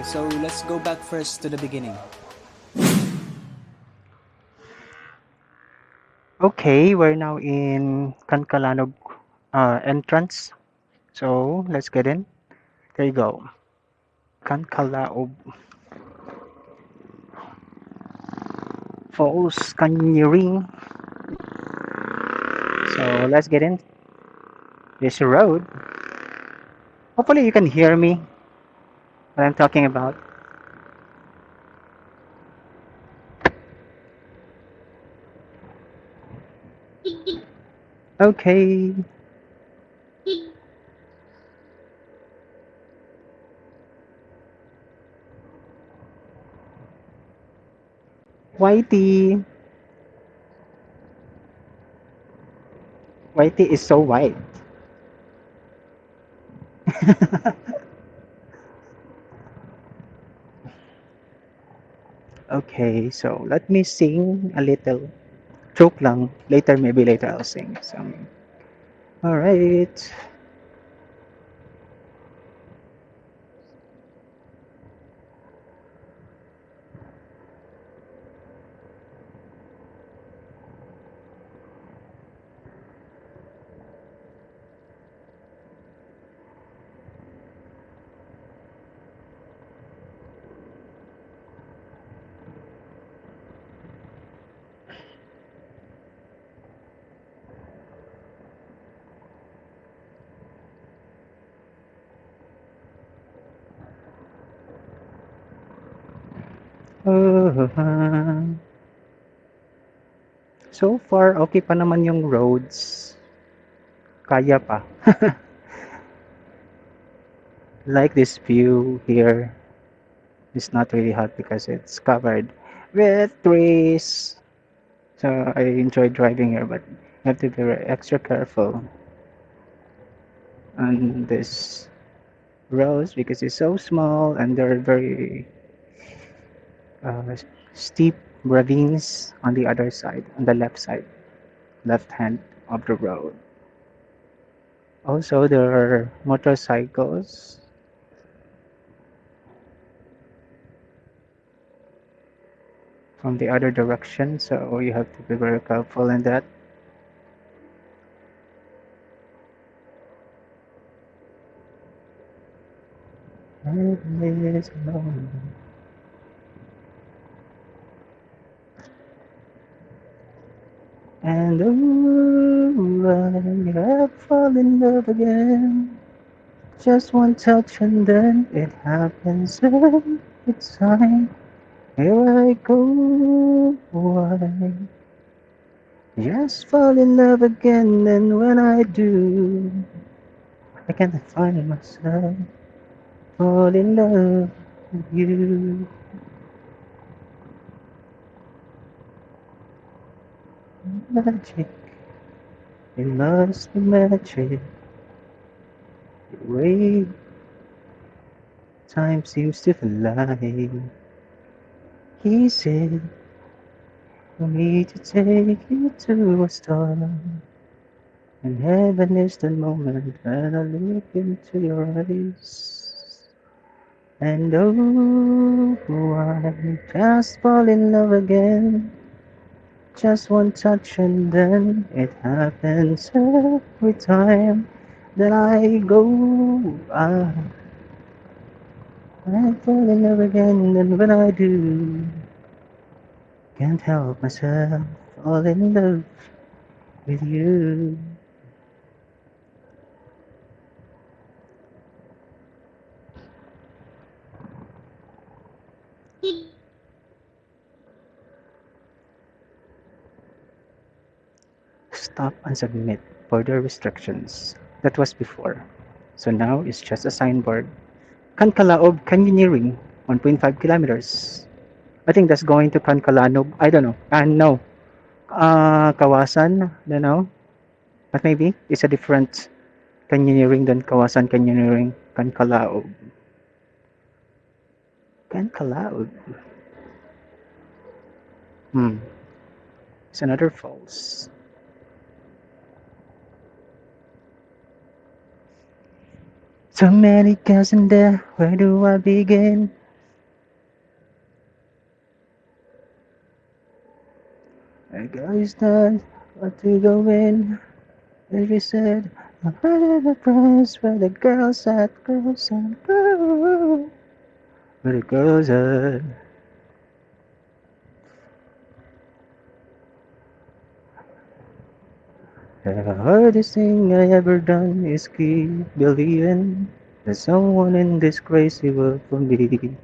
so let's go back first to the beginning. Okay, we're now in Cancalanog entrance. So let's get in. There you go. Cancalaog Falls Canyoning. So let's get in this road. Hopefully you can hear me what I'm talking about. Okay. Whitey. Whitey is so white. Okay, so let me sing a little. Joke lang. Later, maybe later I'll sing some. Alright. So far, okay pa naman yung roads. Kaya pa. Like this view here. It's not really hot because it's covered with trees. So I enjoy driving here, but you have to be extra careful on this roads because it's so small and there are very uh, steep ravines on the other side, on the left side, left hand of the road. Also, there are motorcycles from the other direction, so you have to be very careful in that. It is alone. And I have fallen in love again. Just one touch and then it happens every time. Here I go. I just fall in love again, and when I do, I can't find myself. Fall in love with you. Magic. It must be magic. The way time seems to fly. He said for me to take you to a star. And heaven is the moment when I look into your eyes. And oh, I just fall in love again. Just one touch and then it happens every time that I go. I fall in love again, and when I do, can't help myself. Fall in love with you. Stop and submit border restrictions. That was before. So now it's just a signboard. Cancalaog Canyoneering, 1.5 kilometers. I think that's going to Cancalanog. I don't know. No. Kawasan. I don't know. But maybe it's a different canyoneering than Kawasan Canyoneering. Cancalaog. Cancalaog. Hmm. It's another falls. So many girls in there. Where do I begin? I guess that's what to go in. And she said, I'm at the place where the girls at, girls. Where the girls at. The hardest thing I ever done is keep believing there's someone in this crazy world for me.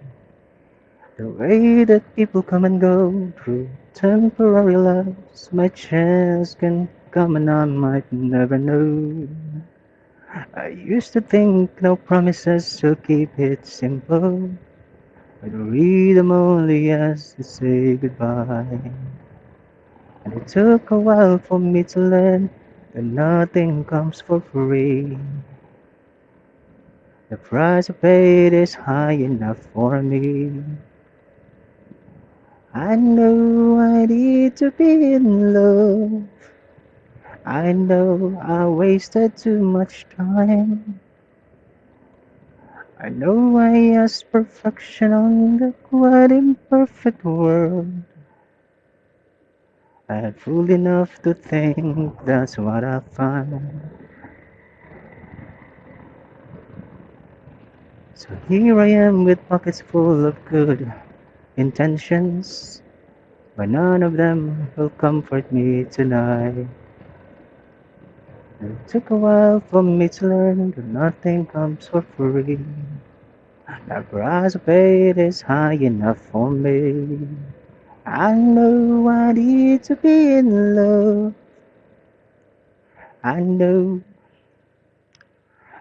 The way that people come and go through temporary loves, my chance can come and I might never know. I used to think no promises, so keep it simple. I'd read them only as to say goodbye. And it took a while for me to learn that nothing comes for free. The price I paid is high enough for me. I know I need to be in love. I know I wasted too much time. I know I asked perfection on the quite imperfect world. I'm fool enough to think that's what I find. So here I am with pockets full of good intentions, but none of them will comfort me tonight. It took a while for me to learn that nothing comes for free. The price I paid is high enough for me. I know I need to be in love. I know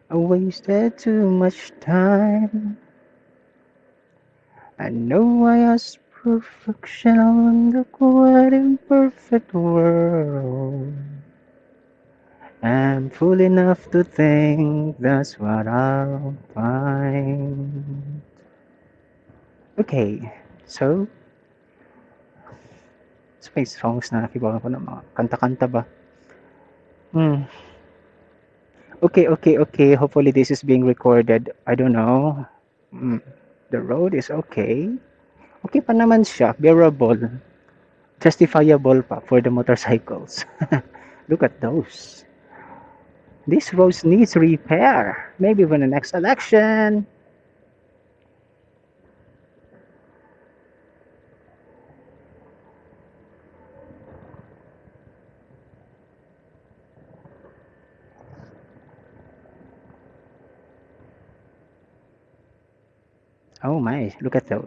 I wasted too much time. I know I asked perfection on the quite imperfect world. I'm fool enough to think that's what I'll find. Okay, so may songs na nakibahan ko ng mga kanta-kanta ba? Hmm. Okay. Hopefully this is being recorded. I don't know. Hmm. The road is okay. Okay pa naman siya. Bearable. Justifiable pa for the motorcycles. Look at those. This road needs repair. Maybe when the next election. Oh my, look at that.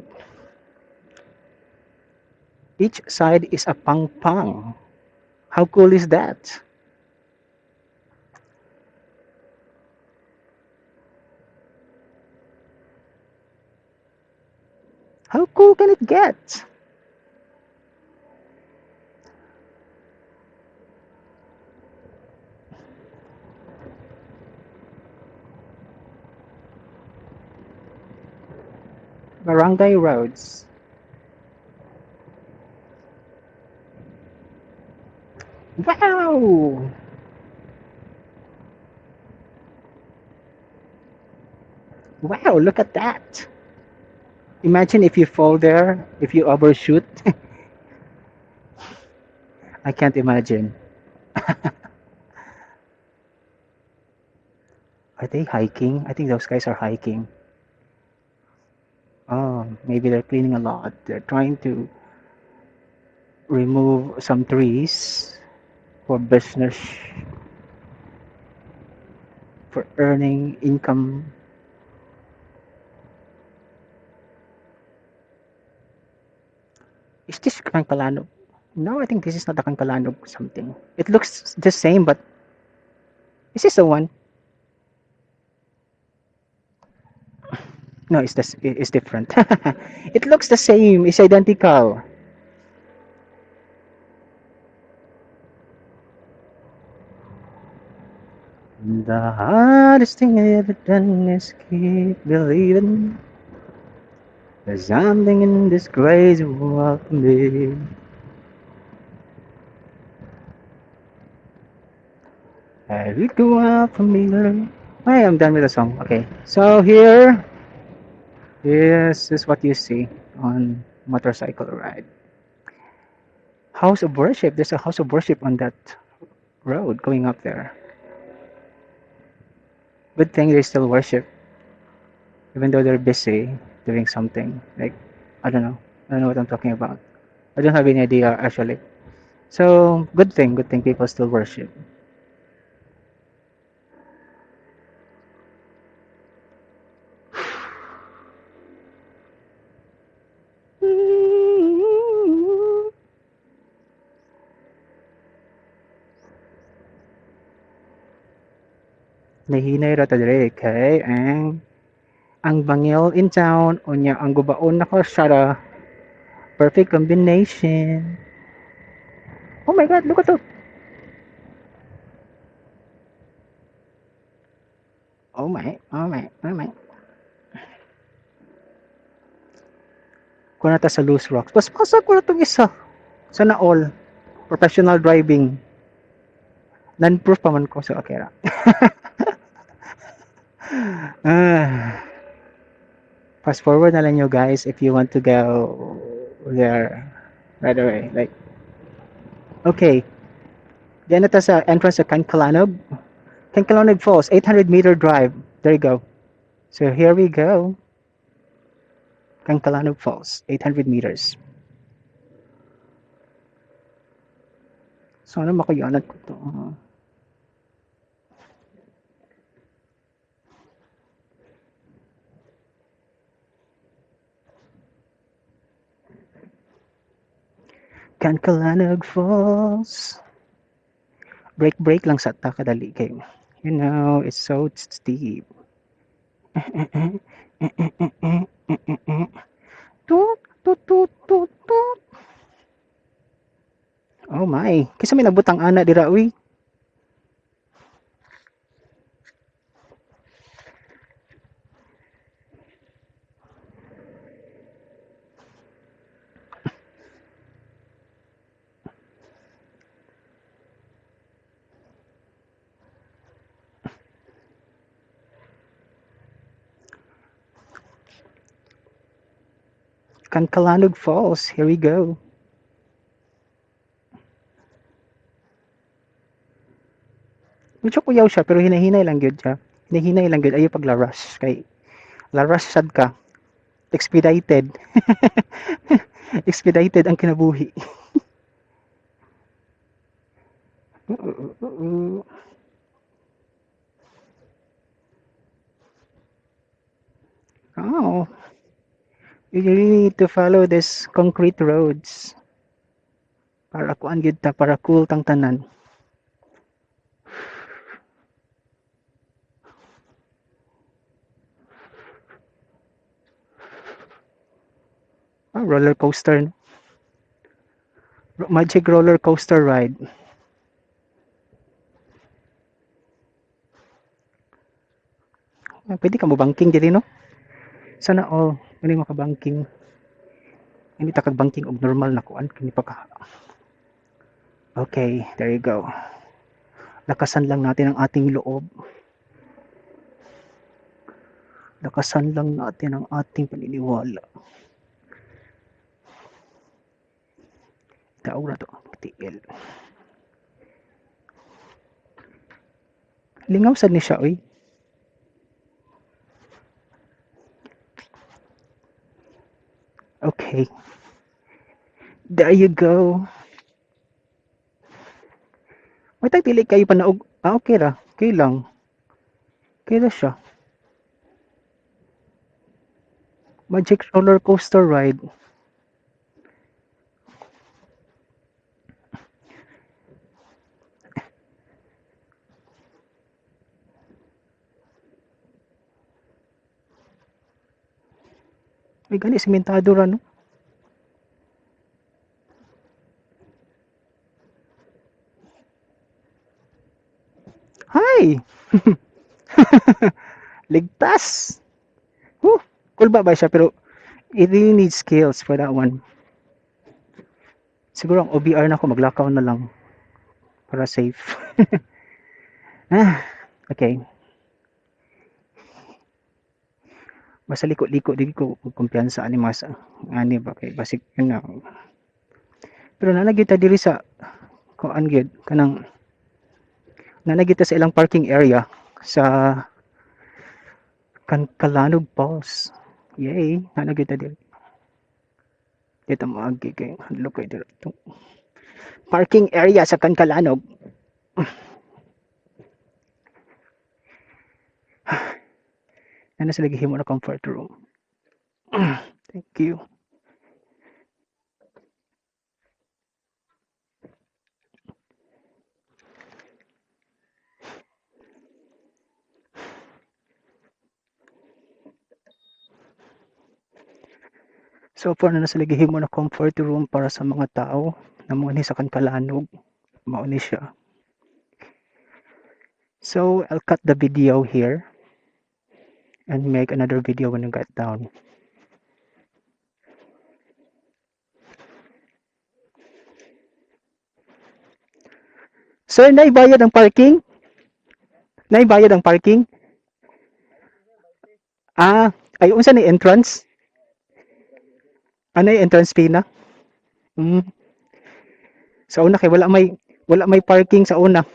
Each side is a pang-pang. How cool is that? How cool can it get? Barangay roads. Wow! Wow, look at that. Imagine if you fall there, if you overshoot. I can't imagine. Are they hiking? I think those guys are hiking. Oh, maybe they're cleaning a lot. They're trying to remove some trees for business, for earning income. Is this Cancalanog? No, I think this is not the Cancalanog something. It looks the same, but is this the one? No, it's different. It looks the same. It's identical. The hardest thing I ever done is keep believing there's something in this crazy world for me. I will go out for me. Okay, I'm done with the song. Okay, so here is what you see on motorcycle ride. house of worship. There's a house of worship on that road going up there. Good thing they still worship, even though they're busy doing something. Like, I don't know. I don't know what I'm talking about. I don't have any idea actually. So, good thing people still worship. Nahinay ra ta dire kay ang bangil in town unya ang gubaon nako siya. Perfect combination. Oh my god, look at that. Oh my. Kung nata sa loose rocks. Mas pasag ko na itong isa. Sana all. Professional driving. Non-proof pa man ko sa Akira. Ah, fast forward na lang nyo guys if you want to go there right away. Like, okay. Diyan na ta sa entrance sa Cancalanog. Cancalanog Falls, 800-meter drive. There you go. So here we go. Cancalanog Falls, 800 meters. Sana makayanat ko to. Cancalanog Falls. Break lang sa ta kadali kay. You know, it's so steep. Tut, tut, tut, tut, tut. Oh my, kisa may nabutang ana dira uy. Cancalanog Falls, here we go. Medyo kuyaw siya pero hinahinay lang gyud siya. Hinahinay lang gyud ayo pag larush kay larush sad ka. Expedited. Expedited ang kinabuhi. Oh, you really need to follow this concrete roads. Para kuan gyud ta, para cool tang tanan. Roller coaster. Magic roller coaster ride. Pwede ka mo banking diri no? Sana all, hindi mo ka banking. Hindi ta kag banking og normal na kuan kini pa ka. Okay, there you go. Lakasan lang natin ang ating loob. Lakasan lang natin ang ating paniniwala. Tao na to, tiil. Lingaw sad ni siya, oy. Okay. There you go. May tagpili kayo pa naog. Okay ra. Okay lang. Okay ra siya. Magic roller coaster ride. May gani simentado ra no. Hi! Ligtas! Whew! Cool ba siya? Pero it really needs skills for that one. Siguro ang OBR na ako, maglakaw na lang. Para safe. Okay. Basta liko-liko, di ko kumpiyansa ani mas ani ba kay basic yun na. Pero nanagita diri sa kuan gyud kanang nanagita sa ilang parking area sa Cancalanog Falls. Yay, nanagita diri. Dito mo agi kay hadlok kay diri. Parking area sa Cancalanog. Ano sila gihimo na comfort room. Thank you. So far na sila gihimo na comfort room para sa mga tao na mo ni sa Cancalanog. Mao ni siya. So I'll cut the video here and make another video when I get down. Sir, naibayad ang parking? Naibayad ang parking? Ah, ay unsa ni entrance? Ano yung entrance fee na? Hmm. Sa una kay wala may parking sa una.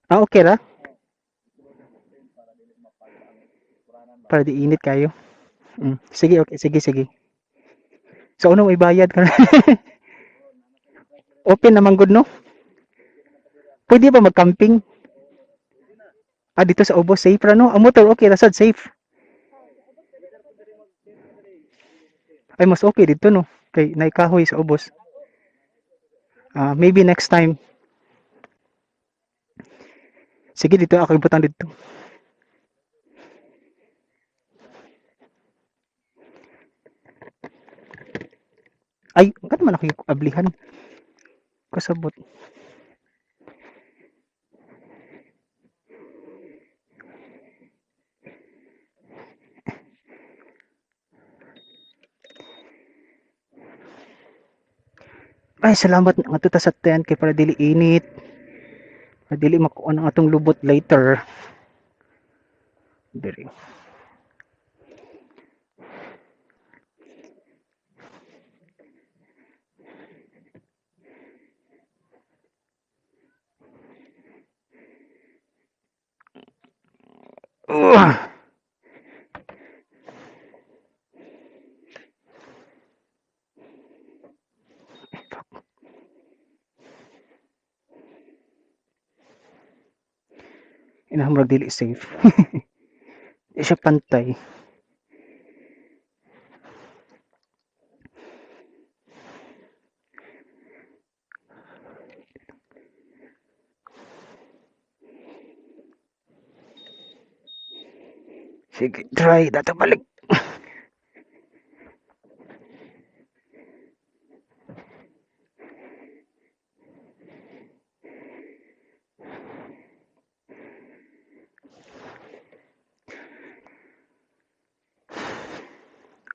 Ah, okay ra? Para di init kayo. Sige, okay, sige. Sa una may bayad ka. Open naman good, no? Pwede ba mag-camping? Ah, dito sa Ubos, safe ra, no? Ang motor, okay, rasad, safe. Ay, mas okay dito, no? Kay naikahoy sa Ubos. Maybe next time. Sige, dito ako ibutang dito. Ay, kan man ako ablihan. Kasabot. Ay, salamat nga tuta sa tent kay para dili init. Para dili makuha ang atong lubot later. Diri. Inahamrag dili safe. Di siya pantay. Sige, try. Dato balik.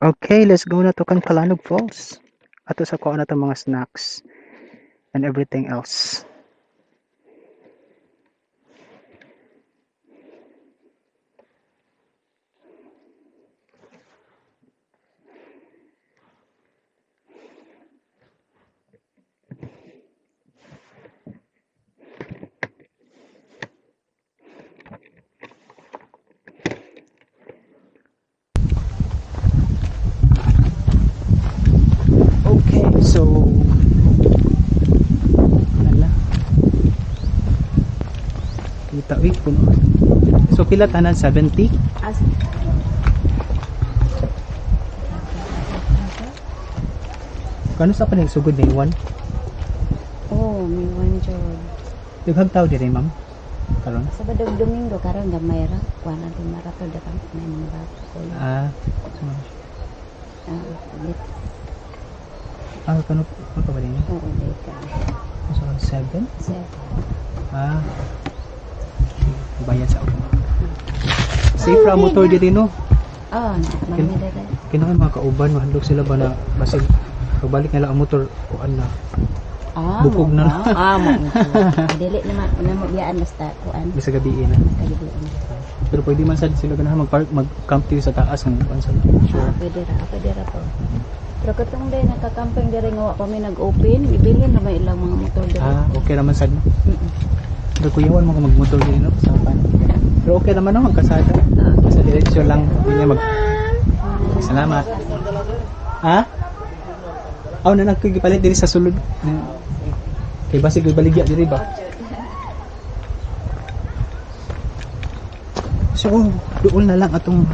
Okay, let's go na to Cancalanog Falls. Ato sa kuha na to mga snacks and everything else. So, ala. Kita, puno. So, pila tanan? 70? Kano sa panagsugod na iwan? Oh, may one job. Dughang tao dire, ma'am? Karon? Sa badog Domingo, karon gamay ra. Kuha natin marato dapat may mga bago. Kano pa ba din? Oo, dito. So, 7? 7. Bayad sa ako. Safe ra motor dito, no? Oo, mamila rin. Kinakan mga kauban, mahandog sila ba na basig pagbalik nila ang motor kuan na. Bukog na. Mo. Dili naman na mo biyaan basta kuan. Bisa gabi na. Pero pwede man sad sila ganahan mag-camp dito sa taas ng kuan sa. Pwede ra po. Pero katong day nakakamping diri nga wa pa may nag-open, ibili na may ilang mga motor diri. Okay naman sad no. Pero kuyawan mo ka magmotor din no, kasapan. Pero okay naman no, ang kasada. Sa diretsyon lang, hindi niya mag... Salamat. Ha? Aw na nagkigipalit diri sa sulod. Kay basig baligya diri ba? So, doon na lang atong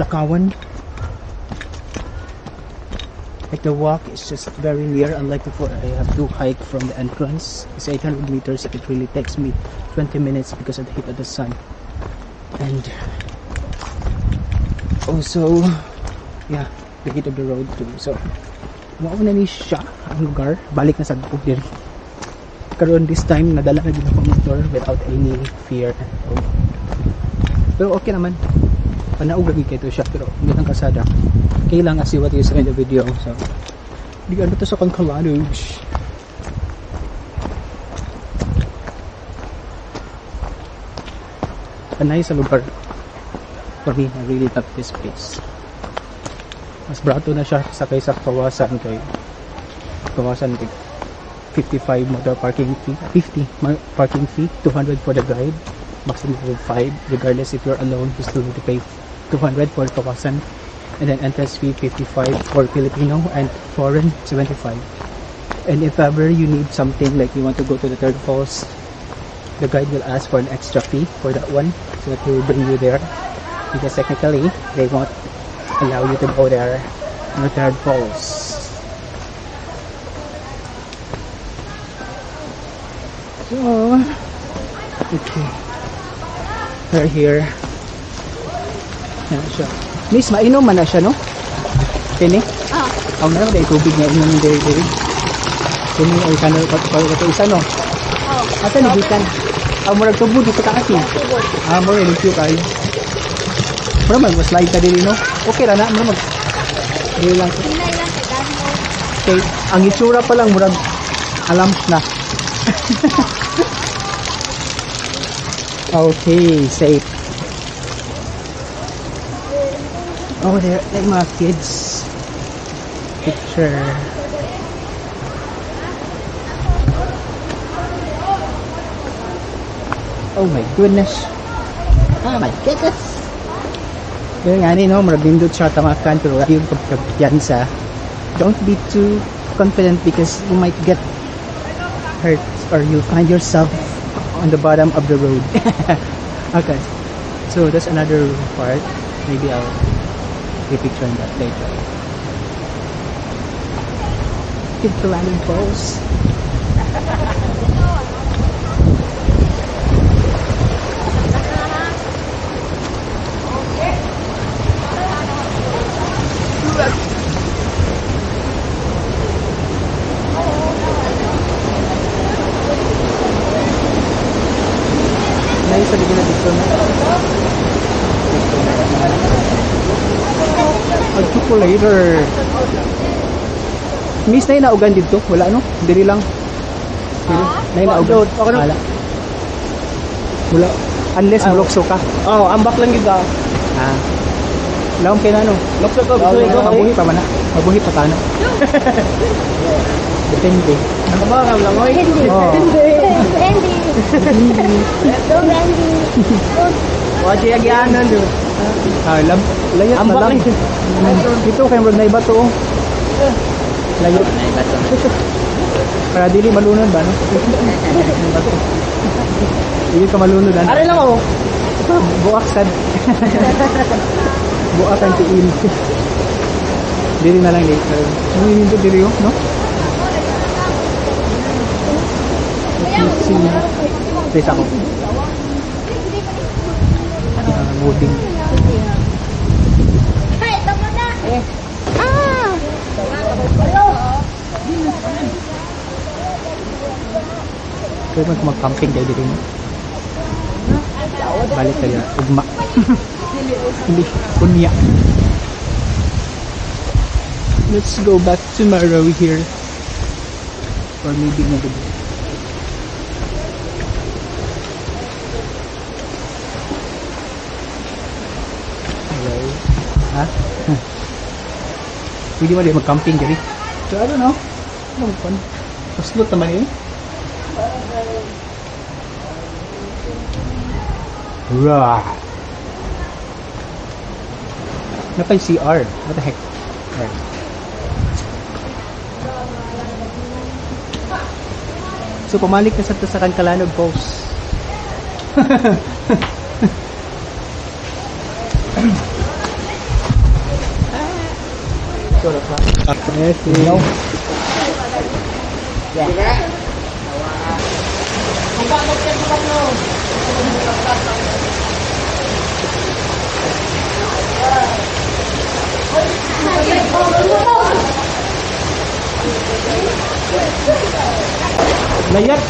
lakawan. Like the walk is just very near, unlike before I have to hike from the entrance. It's 800 meters. It really takes me 20 minutes because of the heat of the sun. And also, yeah, the heat of the road too. So, mauna ni siya ang lugar. Balik na sa diri. Karon this time, nadala na din ako motor without any fear. Pero okay naman. Panaog lagi kayo siya, pero hindi lang kasada. Kailang as what you saw in the video. So, di ano to sa Cancalanog. Panay sa lugar. For me, I really love this place. Mas brato na siya sa kaysa kawasan kay kawasan kay 55 motor parking fee, 50 parking fee, 200 for the guide, maximum of 5. Regardless if you're alone, you still need to pay 200 for kawasan. And then entrance fee 55 for Filipino and foreign 75. And if ever you need something like you want to go to the third falls, the guide will ask for an extra fee for that one, so that he will bring you there, because technically they won't allow you to go there in the third falls. So okay, we're here. Yan siya. Miss, mainom man na siya, no? Kini? Ang meron dahil tubig niya inom yung diri-diri. Kini ay kanal ito isa, no? Asa nagikan? Murag tubod dito ka kasi. Murag nagtiyo kayo. Murag mag-slide ka dili, no? Okay ra na, murag dili lang. Okay, ang itsura pa lang murag alam na. Okay, safe. Oh, there, like mga kids picture. Oh my goodness. Oh my goodness. Yung nga no, marabindot siya tamakan, pero yung pagkapiyansa, don't be too confident because you might get hurt or you'll find yourself on the bottom of the road. Okay, so that's another part. Maybe I'll picture on that later. Cancalanog Falls. Nice sabi na dito na. Later. Miss na inaugan dito? Wala no? Dili lang. Na inaugan. Wala. Wala. Unless mulokso ka. Ambak lang yun Laom kayo na no? Lokso ka, gusto ito. Mabuhi pa man na. Mabuhi pa tano. Depende. Ano ba? Kamlangoy? Hindi. Wachi agyanan doon. Layat na lang. Dito kayo murag na iba to. Layat. Para dili malunod ba no? Dili ka malunod ano? Ari lang ako. Buak sad. Buak ang tiin. Dili na lang dito. Hindi dili no? Please ako. Wooding. Kaya mag-camping kayo dito. Balik kayo. Ugma. Hindi. Unya. Let's go back tomorrow here. Or maybe another day. Hello. Ha? Pwede mo di mag-camping diri. So, I don't know. Ano fun? Paslot naman yun. Rah! Napay CR. What the heck? Right. So, pamalik na sa Cancalanog Falls. Yes, you know. Layat.